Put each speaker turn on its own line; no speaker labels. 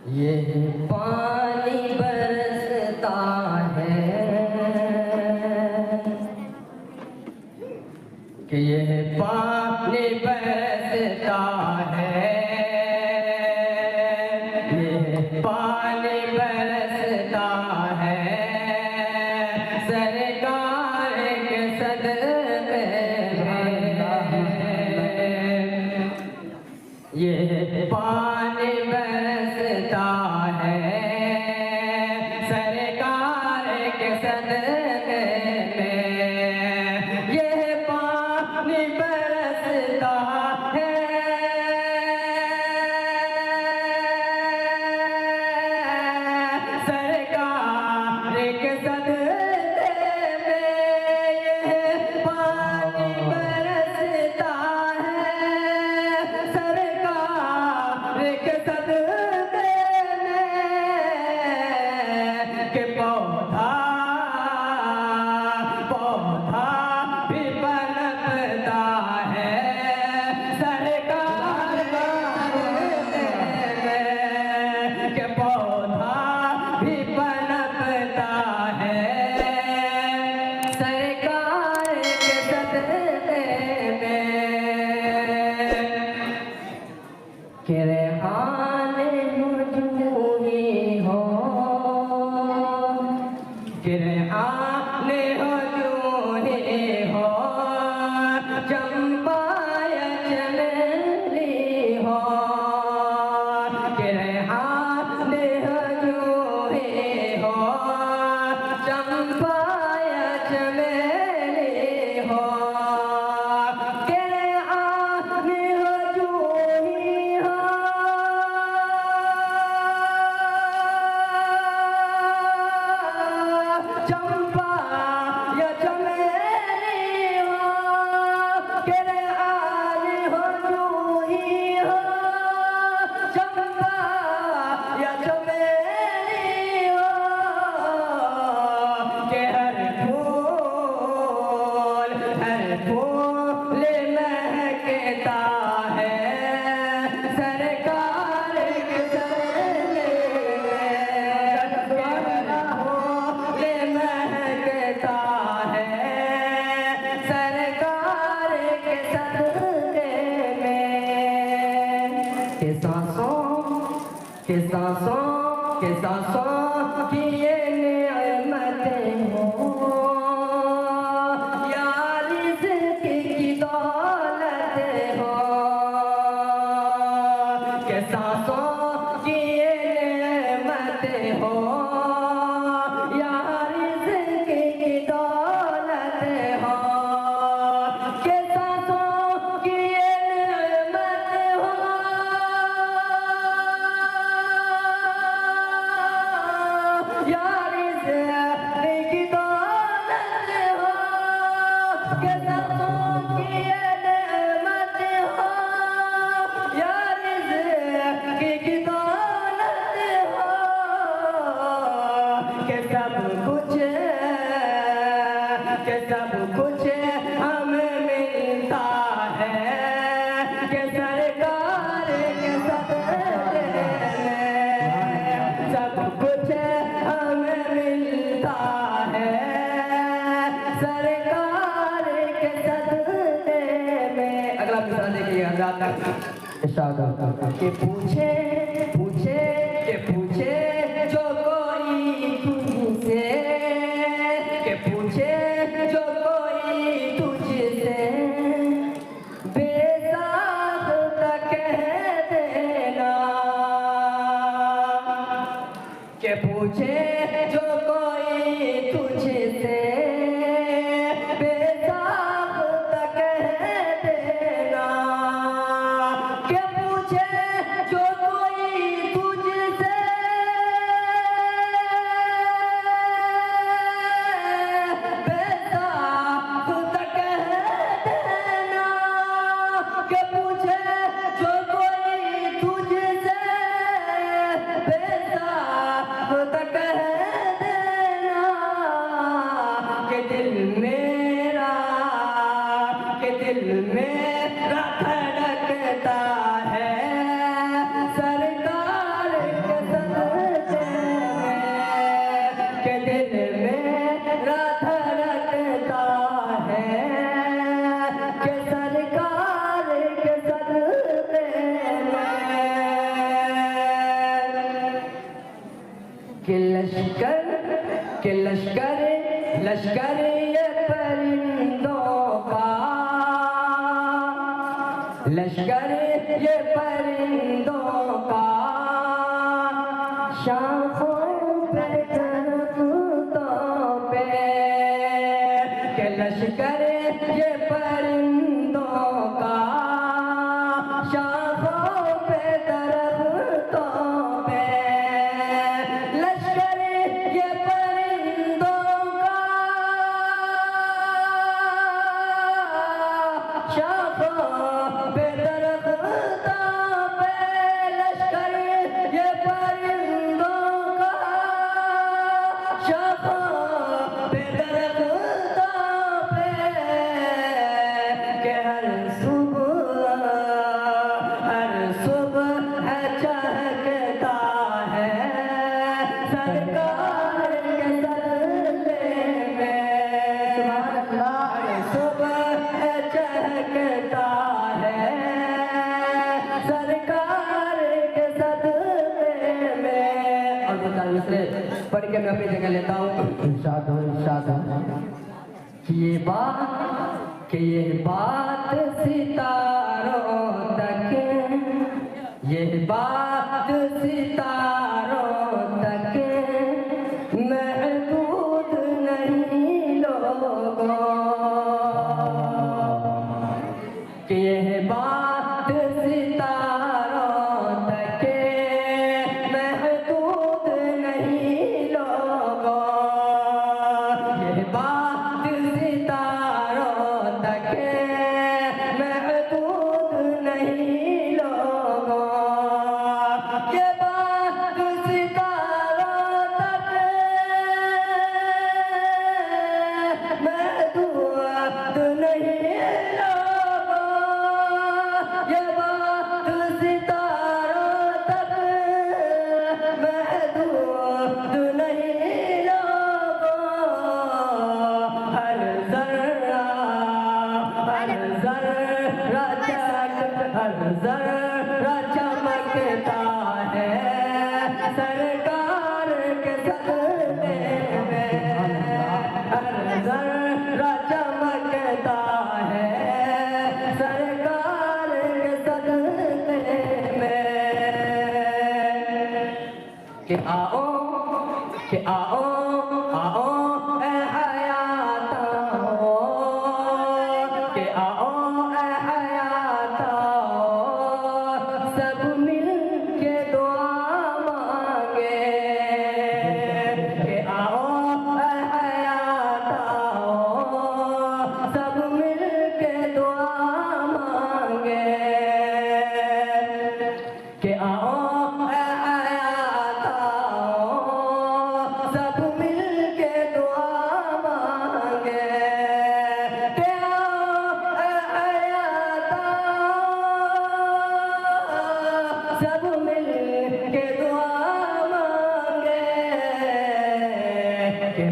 ये पानी बरसता है कि ये पानी बरसता है, ये पानी बरसता है सरकार के सदक़े में। ये पानी बरसता है सरकार के सदक़े में। ये पानी बरसता है सरकार के सदक़े में। ये पानी बरसता है सरकार के सदक़े में। कि पौधा भी पनपता है सरकार के में। कि पौधा भी पनपता है सरकार के सदक़े में। कि रेहान हुजूरी हो, कि रेहान हुजूरी हो, चंपा या चमेली हो। कि रेहान हुजूरी हो, चंपा या चमेली हो। कि रेहान हुजूरी हो, चंपा या चमेली हो। कि रेहान हुजूरी हो, चंपा या चमेली हो। कि हर फूल महकता है सरकार के सदक़े में। फूल महकता है सरकार के सदक़े में। कि सांसों की ये नेमतें हो, या रिज़्क़ की दौलत हो। कि सांसों की ये नेमतें हो, या रिज़्क़ की दौलत हो। कि सांसों की ये नेमत हो, या रिज़्क़ की दौलत हो। कि सांसों की ये नेमत हो, या रिज़्क़ की दौलत हो। कि सब कुछ हमें मिलता है कि सरकार के सदक़े में। सब कुछ हमें मिलता है सरकार के सदक़े में। अगला मिसाल देखिए कि पूछे जो कोई तुझसे, कि पूछे जो कोई तुझसे, बेसाख्ता कह देना। कि पूछे जो कोई तुझसे, बेसाख्ता कह देना। कि पूछे जो कोई तुझसे, बेसाख्ता कह देना। कि पूछे जो कोई तुझसे, बेसाख्ता कह देना। कि दिल मेरा धड़कता है सरकार के कि लश्कर लश्कर ये परिंदों का, लश्कर ये परिंदों का, शाखों पे दरख्तों पे, कि लश्कर ये परिंदों का, शाखों पे दरख्तों पे, लश्कर ये परिंदों का, शाखों पे दरख्तों पे, लश्कर ये परिंदों का, शाखों पे दरख्तों पे, कि हर सुबह चहकता है सरकार के सदक़े में, हर सुबह चहकता है सरकार के सदक़े में। और बता दूसरे पढ़ के मैं अपनी जगह लेता हूँ। इरशाद हो कि ये बात सितारों तक, ये बात सितारों तक महदूद नहीं लोगों, कि ये बात सितारों तक महदूद नहीं लोगों, ये बात सितारों तक महदूद नहीं लोगों, ये बात सितारों तक महदूद नहीं लोगों, ये बात सितारों तक महदूद नहीं लोगों, हर ज़र्रा चमकता है सरकार के सदक़े में, हर ज़र्रा चमकता है सरकार के सदक़े में, कि आओ आओ ए हयातो, कि आओ ए हयातो, सब मिल के दुआ मांगे, कि आओ ए हयातो, सब मिल के दुआ मांगे, कि आओ ए हयातो, सब मिल के दुआ मांगे, कि आओ ए हयातो, सब मिल के दुआ मांगे, कि